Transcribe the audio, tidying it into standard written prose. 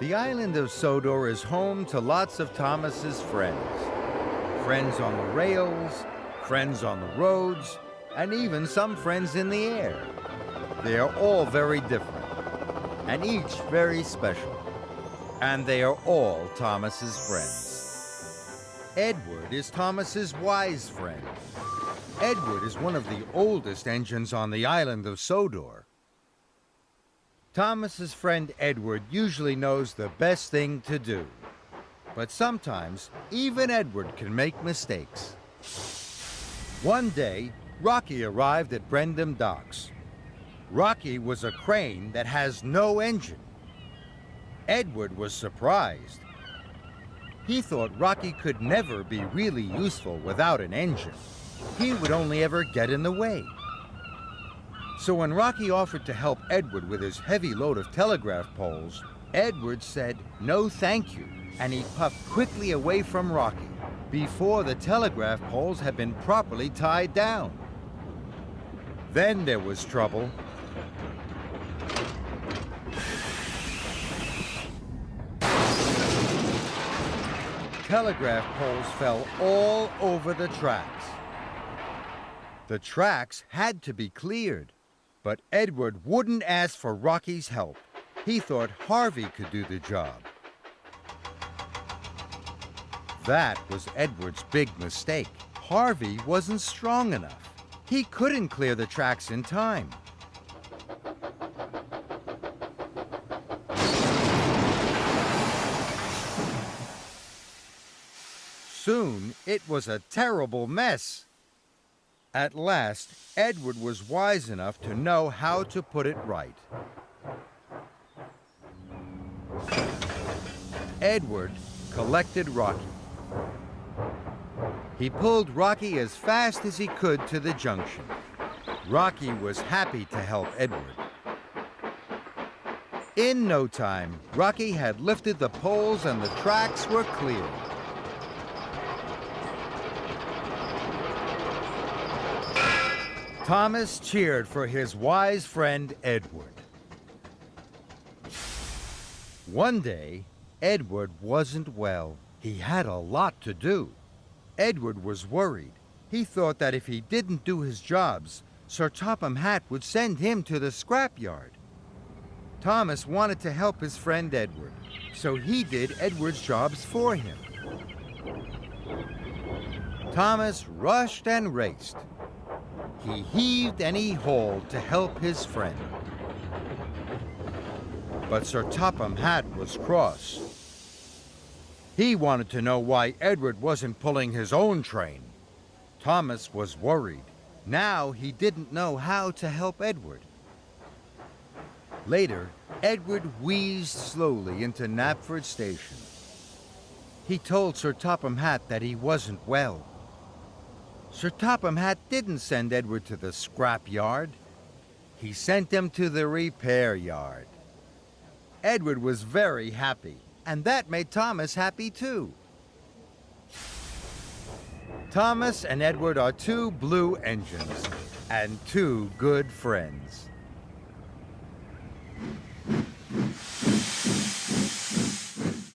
The island of Sodor is home to lots of Thomas's friends. Friends on the rails, friends on the roads, and even some friends in the air. They are all very different, and each very special. And they are all Thomas's friends. Edward is Thomas's wise friend. Edward is one of the oldest engines on the island of Sodor. Thomas's friend Edward usually knows the best thing to do. But sometimes, even Edward can make mistakes. One day, Rocky arrived at Brendam Docks. Rocky was a crane that has no engine. Edward was surprised. He thought Rocky could never be really useful without an engine. He would only ever get in the way. So when Rocky offered to help Edward with his heavy load of telegraph poles, Edward said no thank you, and he puffed quickly away from Rocky before the telegraph poles had been properly tied down. Then there was trouble. Telegraph poles fell all over the tracks. The tracks had to be cleared, but Edward wouldn't ask for Rocky's help. He thought Harvey could do the job. That was Edward's big mistake. Harvey wasn't strong enough. He couldn't clear the tracks in time. Soon, it was a terrible mess. At last, Edward was wise enough to know how to put it right. Edward collected Rocky. He pulled Rocky as fast as he could to the junction. Rocky was happy to help Edward. In no time, Rocky had lifted the poles and the tracks were cleared. Thomas cheered for his wise friend Edward. One day, Edward wasn't well. He had a lot to do. Edward was worried. He thought that if he didn't do his jobs, Sir Topham Hatt would send him to the scrapyard. Thomas wanted to help his friend Edward, so he did Edward's jobs for him. Thomas rushed and raced. He heaved and he hauled to help his friend. But Sir Topham Hatt was cross. He wanted to know why Edward wasn't pulling his own train. Thomas was worried. Now he didn't know how to help Edward. Later, Edward wheezed slowly into Knapford Station. He told Sir Topham Hatt that he wasn't well. Sir Topham Hatt didn't send Edward to the scrap yard. He sent him to the repair yard. Edward was very happy, and that made Thomas happy too. Thomas and Edward are two blue engines and two good friends.